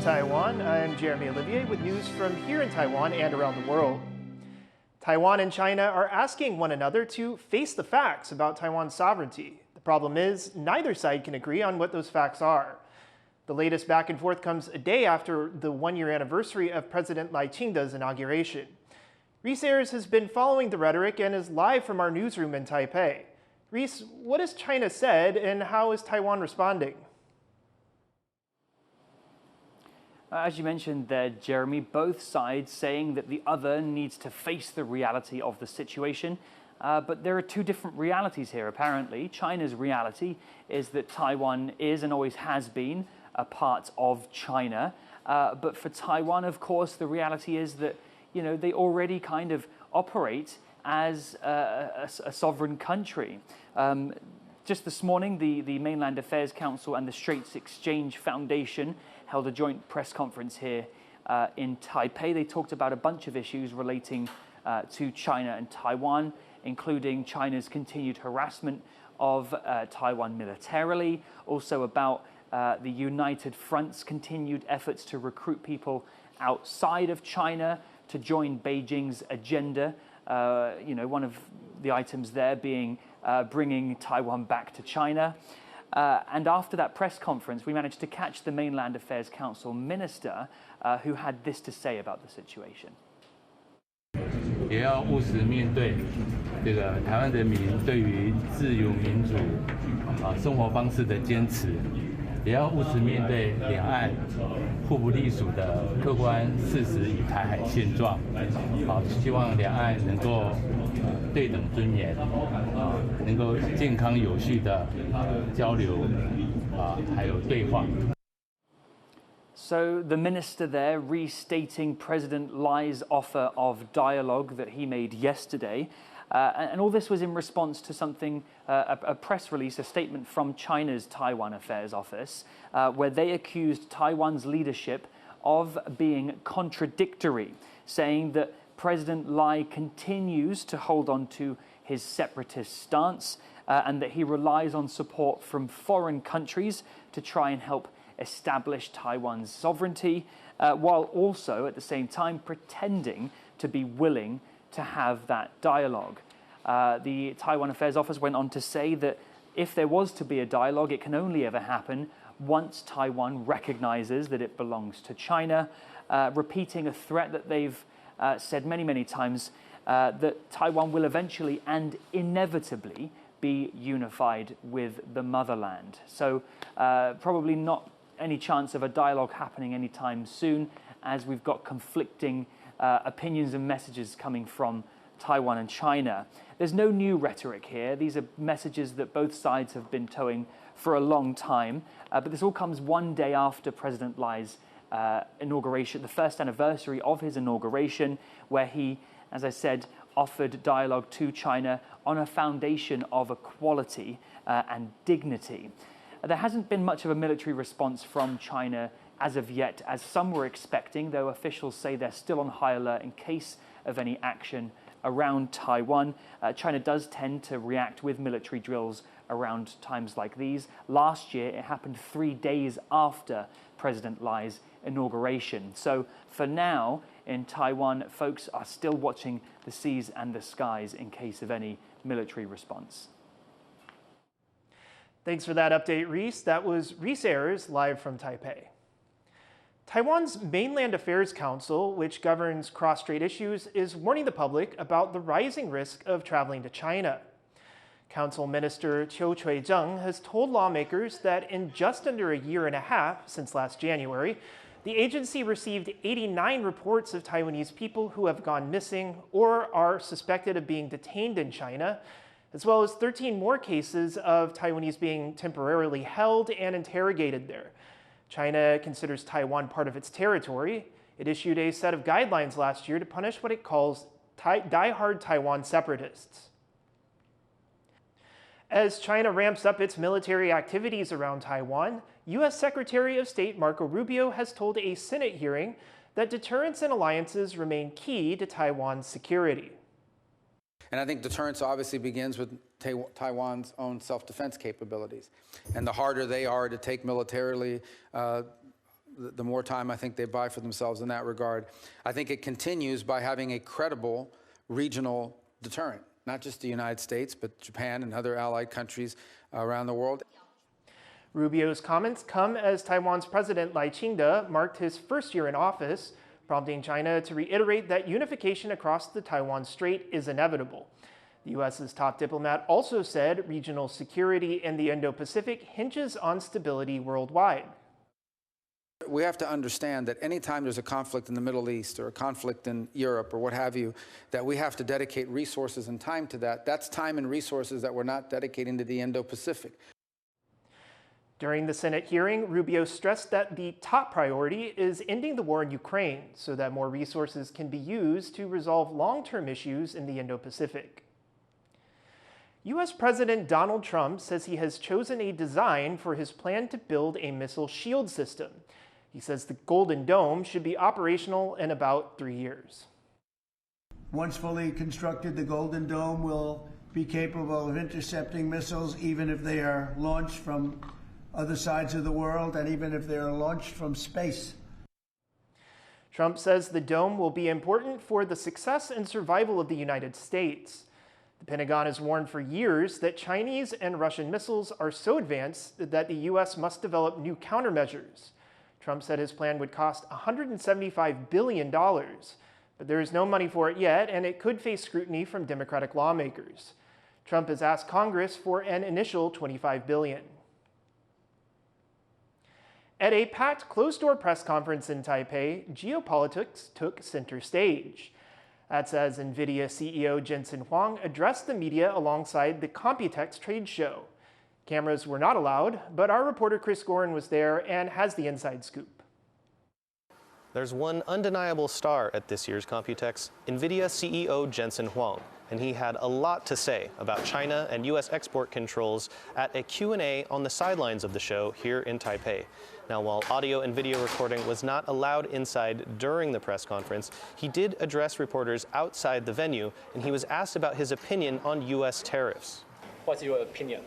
Taiwan, I'm Jeremy Olivier with news from here in Taiwan and around the world. Taiwan and China are asking one another to face the facts about Taiwan's sovereignty. The problem is, neither side can agree on what those facts are. The latest back and forth comes a day after the one-year anniversary of President Ching-te's inauguration. Reese Ayers has been following the rhetoric and is live from our newsroom in Taipei. Reese, what has China said and how is Taiwan responding? As you mentioned there, Jeremy, both sides saying that the other needs to face the reality of the situation. But there are two different realities here, apparently. China's reality is that Taiwan is and always has been a part of China. But for Taiwan, of course, the reality is that, they already kind of operate as a sovereign country. Just this morning, the Mainland Affairs Council and the Straits Exchange Foundation held a joint press conference here in Taipei. They talked about a bunch of issues relating to China and Taiwan, including China's continued harassment of Taiwan militarily, also about the United Front's continued efforts to recruit people outside of China to join Beijing's agenda. One of the items there being bringing Taiwan back to China. And after that press conference, we managed to catch the Mainland Affairs Council minister who had this to say about the situation. 也要务实面对这个台湾人民对于自由民主生活方式的坚持，也要务实面对两岸互不隶属的客观事实与台海现状。希望两岸能够对等尊严，能够健康有序的交流，还有对话。 So the minister there restating President Lai's offer of dialogue that he made yesterday. And all this was in response to something, a press release, a statement from China's Taiwan Affairs Office, where they accused Taiwan's leadership of being contradictory, saying that President Lai continues to hold on to his separatist stance and that he relies on support from foreign countries to try and help establish Taiwan's sovereignty, while also at the same time pretending to be willing to have that dialogue. The Taiwan Affairs Office went on to say that if there was to be a dialogue, it can only ever happen once Taiwan recognizes that it belongs to China, repeating a threat that they've said many, many times, that Taiwan will eventually and inevitably be unified with the motherland. So probably not any chance of a dialogue happening anytime soon, as we've got conflicting opinions and messages coming from Taiwan and China. There's no new rhetoric here. These are messages that both sides have been towing for a long time. But this all comes one day after President Lai's inauguration, the first anniversary of his inauguration, where he, as I said, offered dialogue to China on a foundation of equality and dignity. There hasn't been much of a military response from China as of yet, as some were expecting, though officials say they're still on high alert in case of any action around Taiwan. China does tend to react with military drills around times like these. Last year, it happened 3 days after President Lai's inauguration. So for now, in Taiwan, folks are still watching the seas and the skies in case of any military response. Thanks for that update, Reese. That was Reese Ayers live from Taipei. Taiwan's Mainland Affairs Council, which governs cross-strait issues, is warning the public about the rising risk of traveling to China. Council Minister Chiu Chui-zheng has told lawmakers that in just under a year and a half since last January, the agency received 89 reports of Taiwanese people who have gone missing or are suspected of being detained in China, as well as 13 more cases of Taiwanese being temporarily held and interrogated there. China considers Taiwan part of its territory. It issued a set of guidelines last year to punish what it calls die-hard Taiwan separatists. As China ramps up its military activities around Taiwan, U.S. Secretary of State Marco Rubio has told a Senate hearing that deterrence and alliances remain key to Taiwan's security. And I think deterrence obviously begins with Taiwan's own self-defense capabilities. And the harder they are to take militarily, the more time I think they buy for themselves in that regard. I think it continues by having a credible regional deterrent, not just the United States, but Japan and other allied countries around the world. Rubio's comments come as Taiwan's President Ching-te marked his first year in office, prompting China to reiterate that unification across the Taiwan Strait is inevitable. The U.S.'s top diplomat also said regional security in the Indo-Pacific hinges on stability worldwide. We have to understand that anytime there's a conflict in the Middle East or a conflict in Europe or what have you, that we have to dedicate resources and time to that. That's time and resources that we're not dedicating to the Indo-Pacific. During the Senate hearing, Rubio stressed that the top priority is ending the war in Ukraine so that more resources can be used to resolve long-term issues in the Indo-Pacific. U.S. President Donald Trump says he has chosen a design for his plan to build a missile shield system. He says the Golden Dome should be operational in about 3 years. Once fully constructed, the Golden Dome will be capable of intercepting missiles even if they are launched from other sides of the world and even if they are launched from space. Trump says the dome will be important for the success and survival of the United States. The Pentagon has warned for years that Chinese and Russian missiles are so advanced that the U.S. must develop new countermeasures. Trump said his plan would cost $175 billion, but there is no money for it yet, and it could face scrutiny from Democratic lawmakers. Trump has asked Congress for an initial $25 billion. At a packed closed-door press conference in Taipei, geopolitics took center stage. That's as Nvidia CEO Jensen Huang addressed the media alongside the Computex trade show. Cameras were not allowed, but our reporter Chris Gorin was there and has the inside scoop. There's one undeniable star at this year's Computex, Nvidia CEO Jensen Huang, and he had a lot to say about China and U.S. export controls at a Q&A on the sidelines of the show here in Taipei. Now, while audio and video recording was not allowed inside during the press conference, he did address reporters outside the venue, and he was asked about his opinion on U.S. tariffs. What's your opinion?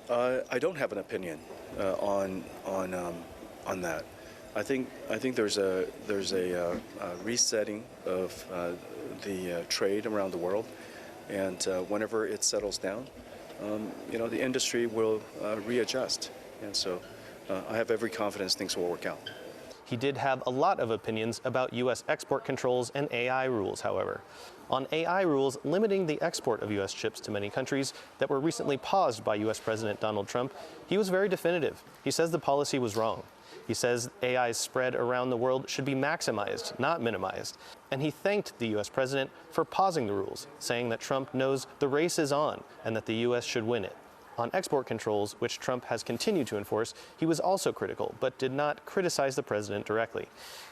I don't have an opinion on that. I think there's a resetting of the trade around the world, and whenever it settles down, the industry will readjust, and so I have every confidence things will work out. He did have a lot of opinions about U.S. export controls and AI rules, however. On AI rules limiting the export of U.S. chips to many countries that were recently paused by U.S. President Donald Trump, he was very definitive. He says the policy was wrong. He says AI's spread around the world should be maximized, not minimized. And he thanked the U.S. president for pausing the rules, saying that Trump knows the race is on and that the U.S. should win it. On export controls, which Trump has continued to enforce, he was also critical, but did not criticize the president directly.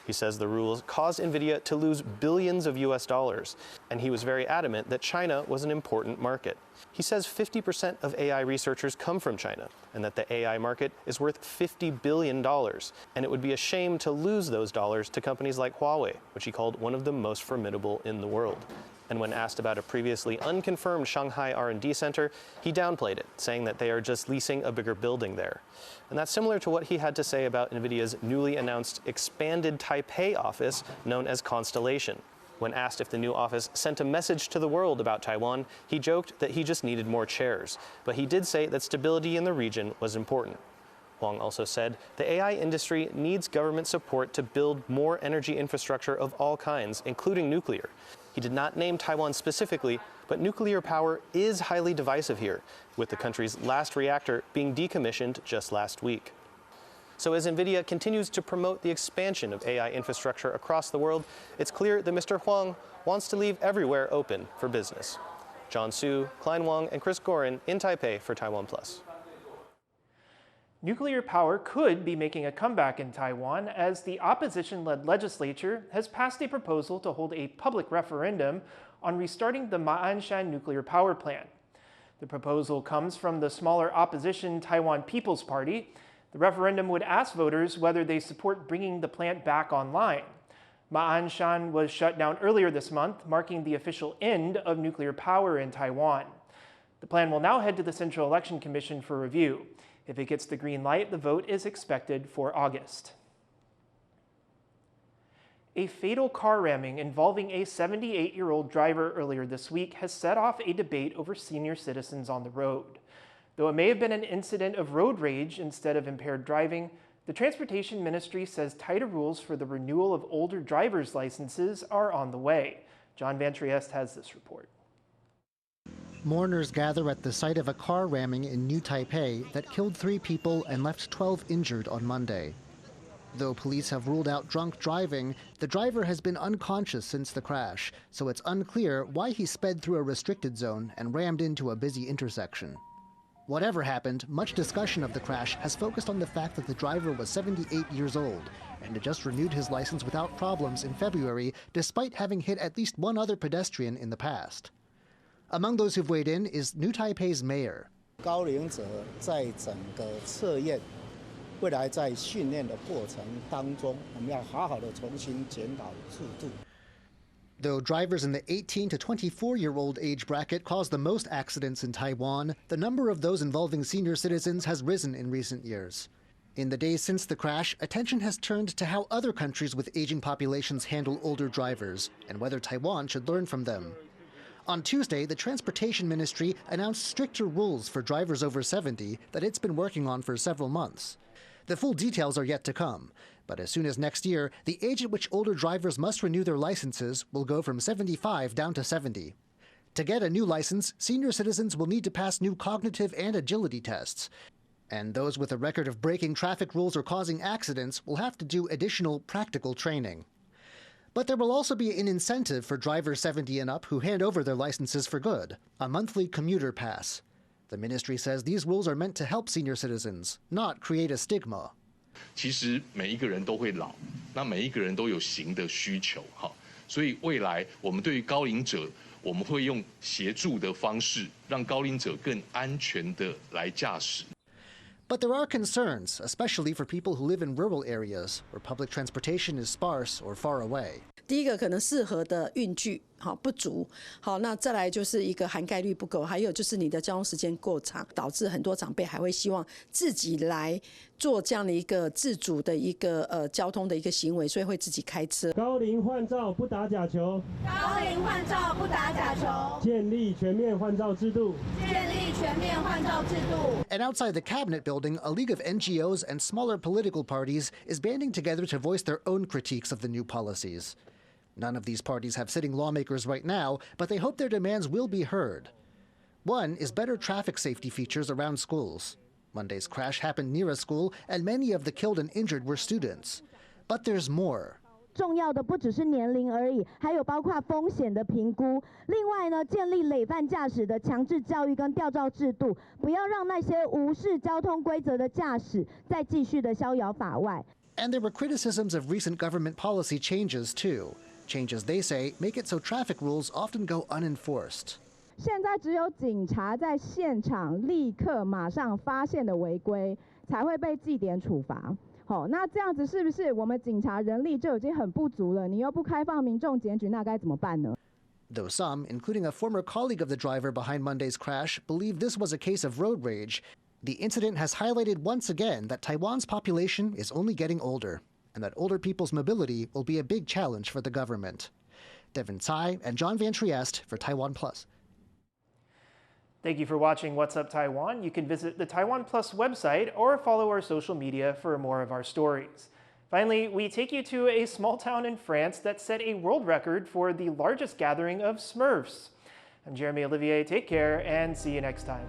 He says the rules caused Nvidia to lose billions of US dollars, and he was very adamant that China was an important market. He says 50% of AI researchers come from China, and that the AI market is worth $50 billion, and it would be a shame to lose those dollars to companies like Huawei, which he called one of the most formidable in the world. And when asked about a previously unconfirmed Shanghai R&D center, he downplayed it, saying that they are just leasing a bigger building there. And that's similar to what he had to say about Nvidia's newly announced expanded Taipei office known as Constellation. When asked if the new office sent a message to the world about Taiwan, he joked that he just needed more chairs. But he did say that stability in the region was important. Huang also said the AI industry needs government support to build more energy infrastructure of all kinds, including nuclear. He did not name Taiwan specifically, but nuclear power is highly divisive here, with the country's last reactor being decommissioned just last week. So as Nvidia continues to promote the expansion of AI infrastructure across the world, it's clear that Mr. Huang wants to leave everywhere open for business. John Su, Klein Wang, and Chris Gorin in Taipei for TaiwanPlus. Nuclear power could be making a comeback in Taiwan as the opposition-led legislature has passed a proposal to hold a public referendum on restarting the Mainland nuclear power plant. The proposal comes from the smaller opposition Taiwan People's Party. The referendum would ask voters whether they support bringing the plant back online. Mainland was shut down earlier this month, marking the official end of nuclear power in Taiwan. The plan will now head to the Central Election Commission for review. If it gets the green light, the vote is expected for August. A fatal car ramming involving a 78-year-old driver earlier this week has set off a debate over senior citizens on the road. Though it may have been an incident of road rage instead of impaired driving, the Transportation Ministry says tighter rules for the renewal of older driver's licenses are on the way. John Van Trieste has this report. Mourners gather at the site of a car ramming in New Taipei that killed 3 people and left 12 injured on Monday. Though police have ruled out drunk driving, the driver has been unconscious since the crash, so it's unclear why he sped through a restricted zone and rammed into a busy intersection. Whatever happened, much discussion of the crash has focused on the fact that the driver was 78 years old and had just renewed his license without problems in February, despite having hit at least one other pedestrian in the past. Among those who've weighed in is New Taipei's mayor. 高龄者在整个测验未来在训练的过程当中，我们要好好的重新检讨制度。 Though drivers in the 18 to 24-year-old age bracket cause the most accidents in Taiwan, the number of those involving senior citizens has risen in recent years. In the days since the crash, attention has turned to how other countries with aging populations handle older drivers, and whether Taiwan should learn from them. On Tuesday, the Transportation Ministry announced stricter rules for drivers over 70 that it's been working on for several months. The full details are yet to come, but as soon as next year, the age at which older drivers must renew their licenses will go from 75 down to 70. To get a new license, senior citizens will need to pass new cognitive and agility tests. And those with a record of breaking traffic rules or causing accidents will have to do additional practical training. But there will also be an incentive for drivers 70 and up who hand over their licenses for good, a monthly commuter pass. The ministry says these rules are meant to help senior citizens, not create a stigma. 其实每一个人都会老，那每一个人都有行的需求，哈，所以未来我们对于高龄者，我们会用协助的方式，让高龄者更安全的来驾驶。 But there are concerns, especially for people who live in rural areas where public transportation is sparse or far away. 第一个可能适合的运具不足，那再来就是一个涵盖率不够，还有就是你的交通时间过长，导致很多长辈还会希望自己来做这样的一个自主的一个交通的一个行为，所以会自己开车。高龄换照不打假球，高龄换照不打假球，建立全面换照制度，建立全面换照制度。 And outside the cabinet building, a league of NGOs and smaller political parties is banding together to voice their own critiques of the new policies. None of these parties have sitting lawmakers right now, but they hope their demands will be heard. One is better traffic safety features around schools. Monday's crash happened near a school, and many of the killed and injured were students. But there's more. 重要的不只是年龄而已，还有包括风险的评估。另外呢，建立累犯驾驶的强制教育跟吊照制度，不要让那些无视交通规则的驾驶再继续的逍遥法外。And there were criticisms of recent government policy changes too. Changes, they say, make it so traffic rules often go unenforced. 现在只有警察在现场立刻马上发现的违规，才会被记点处罚。那这样子是不是我们警察人力就已经很不足了？你又不开放民众检举，那该怎么办呢？ Though some, including a former colleague of the driver behind Monday's crash, believe this was a case of road rage, the incident has highlighted once again that Taiwan's population is only getting older, and that older people's mobility will be a big challenge for the government. Devin Tsai and John Van Trieste for TaiwanPlus. Thank you for watching What's Up Taiwan. You can visit the TaiwanPlus website or follow our social media for more of our stories. Finally, we take you to a small town in France that set a world record for the largest gathering of Smurfs. I'm Jeremy Olivier. Take care and see you next time.